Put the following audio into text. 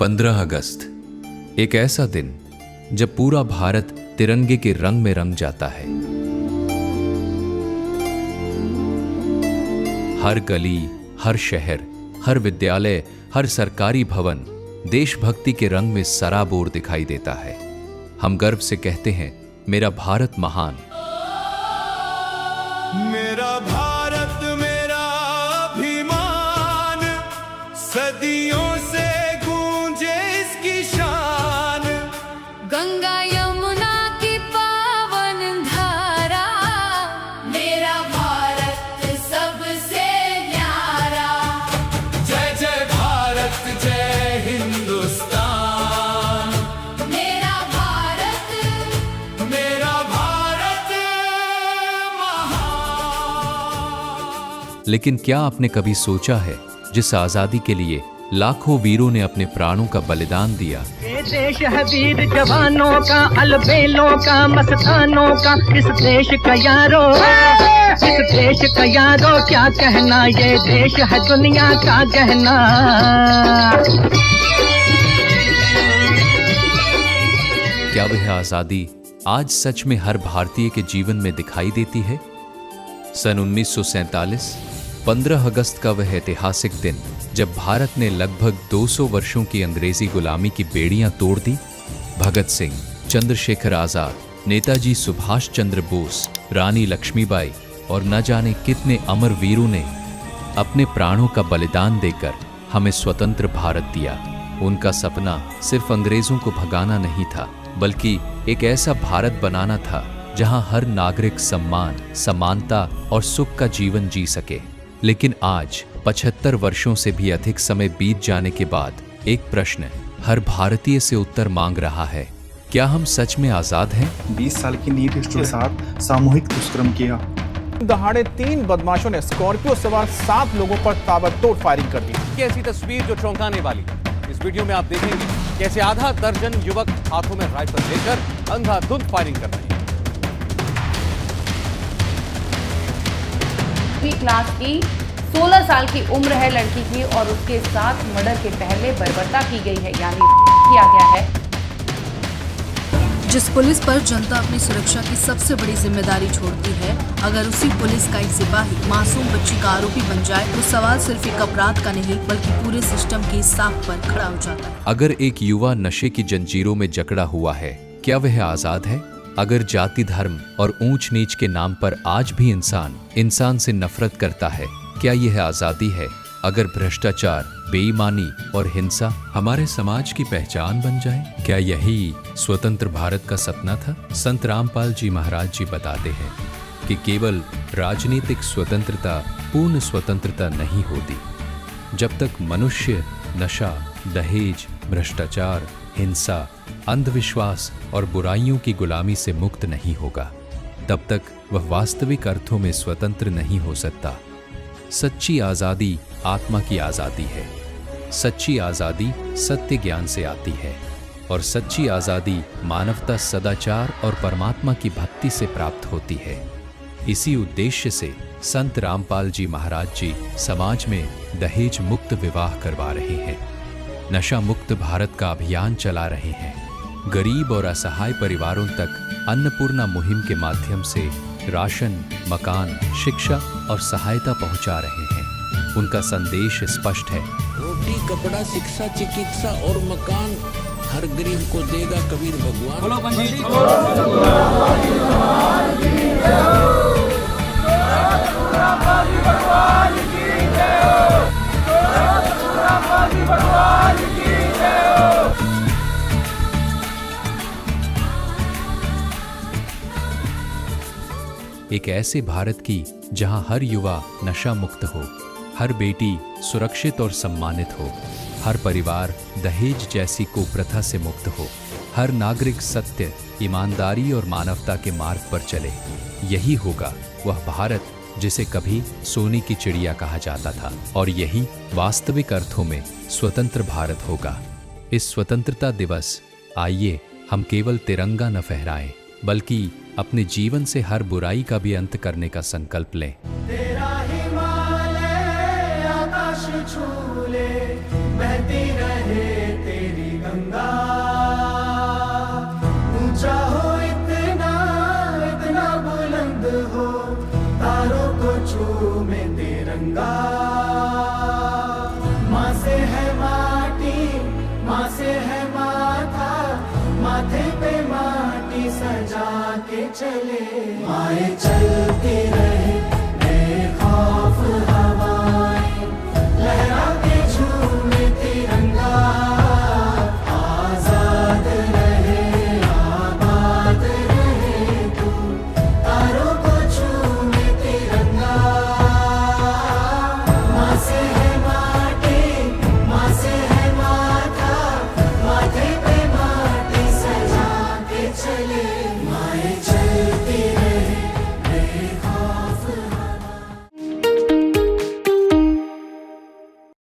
15 अगस्त एक ऐसा दिन जब पूरा भारत तिरंगे के रंग में रंग जाता है। हर गली, हर शहर, हर विद्यालय, हर सरकारी भवन देशभक्ति के रंग में सराबोर दिखाई देता है। हम गर्व से कहते हैं, मेरा भारत महान। मेरा भारत मेरा अभिमान, सदियों से गूंजे इसकी शान। गंगा यमुना की पावन धारा, मेरा भारत सबसे न्यारा। जय जय भारत जय हिंदुस्तान, मेरा भारत महान। लेकिन क्या आपने कभी सोचा है, जिस आजादी के लिए लाखों वीरों ने अपने प्राणों का बलिदान दिया, ये देश है वीर जवानों का, अलबेलों का, मस्तानों का। इस देश का यारो, इस देश का यारो क्या कहना, ये देश है दुनिया का गहना। क्या वह आजादी आज सच में हर भारतीय के जीवन में दिखाई देती है? सन 1947 15 अगस्त का वह ऐतिहासिक दिन जब भारत ने लगभग 200 वर्षों की अंग्रेजी गुलामी की बेड़ियां तोड़ दी। भगत सिंह, चंद्रशेखर आजाद, नेताजी सुभाष चंद्र बोस, रानी लक्ष्मीबाई और न जाने कितने अमर वीरों ने अपने प्राणों का बलिदान देकर हमें स्वतंत्र भारत दिया। उनका सपना सिर्फ अंग्रेजों को भगाना नहीं था, बल्कि एक ऐसा भारत बनाना था जहां हर नागरिक सम्मान, समानता और सुख का जीवन जी सके। लेकिन आज 75 वर्षों से भी अधिक समय बीत जाने के बाद एक प्रश्न हर भारतीय से उत्तर मांग रहा है, क्या हम सच में आजाद हैं? 20 साल की नीट के साथ सामूहिक दुष्कर्म किया। दहाड़े 3 बदमाशों ने स्कॉर्पियो सवार 7 लोगों पर ताबड़तोड़ फायरिंग कर दी। ये ऐसी तस्वीर जो चौंकाने वाली है। इस वीडियो में आप देखेंगे कैसे आधा दर्जन युवक हाथों में राइफल लेकर अंधाधुंध फायरिंग कर रहे हैं। क्लास की 16 साल की उम्र है लड़की की और उसके साथ मर्डर के पहले बर्बरता की गई है, यानी किया गया है। जिस पुलिस पर जनता अपनी सुरक्षा की सबसे बड़ी जिम्मेदारी छोड़ती है, अगर उसी पुलिस का एक सिपाही मासूम बच्ची का आरोपी बन जाए तो सवाल सिर्फ एक अपराध का नहीं बल्कि पूरे सिस्टम की साख पर खड़ा हो जाता है। अगर एक युवा नशे की जंजीरों में जकड़ा हुआ है, क्या वह आजाद है? अगर जाति, धर्म और ऊंच नीच के नाम पर आज भी इंसान से नफरत करता है, क्या यह आजादी है? अगर भ्रष्टाचार, बेईमानी और हिंसा हमारे समाज की पहचान बन जाए, क्या यही स्वतंत्र भारत का सपना था? संत रामपाल जी महाराज जी बताते हैं कि केवल राजनीतिक स्वतंत्रता पूर्ण स्वतंत्रता नहीं होती। जब तक मनुष्य नशा, दहेज, भ्रष्टाचार, हिंसा, अंधविश्वास और बुराइयों की गुलामी से मुक्त नहीं होगा, तब तक वह वास्तविक अर्थों में स्वतंत्र नहीं हो सकता। सच्ची आजादी आत्मा की आजादी है। सच्ची आजादी सत्य ज्ञान से आती है और सच्ची आजादी मानवता, सदाचार और परमात्मा की भक्ति से प्राप्त होती है। इसी उद्देश्य से संत रामपाल जी महाराज जी समाज में दहेज मुक्त विवाह करवा रहे हैं, नशा मुक्त भारत का अभियान चला रहे हैं, गरीब और असहाय परिवारों तक अन्नपूर्णा मुहिम के माध्यम से राशन, मकान, शिक्षा और सहायता पहुंचा रहे हैं। उनका संदेश स्पष्ट है, रोटी, कपड़ा, शिक्षा, चिकित्सा और मकान हर गरीब को देगा कबीर भगवान। एक ऐसे भारत की जहां हर युवा नशा मुक्त हो, हर बेटी सुरक्षित और सम्मानित हो, हर परिवार दहेज जैसी कुप्रथा से मुक्त हो, हर नागरिक सत्य, ईमानदारी और मानवता के मार्ग पर चले। यही होगा वह भारत जिसे कभी सोने की चिड़िया कहा जाता था, और यही वास्तविक अर्थों में स्वतंत्र भारत होगा। इस स्वतंत्रता दिवस आइए हम केवल तिरंगा न फहराएं, बल्कि अपने जीवन से हर बुराई का भी अंत करने का संकल्प लें। तेरा हिमालय आकाश छू ले, बहती रहे तेरी तिरंगा, ऊंचा हो इतना इतना बुलंद हो, तारों को चूमे तिरंगा। माँ से है माटी, माँ से है माथा, माथे पे माटी सजा के चले, माए चल तिरंगा।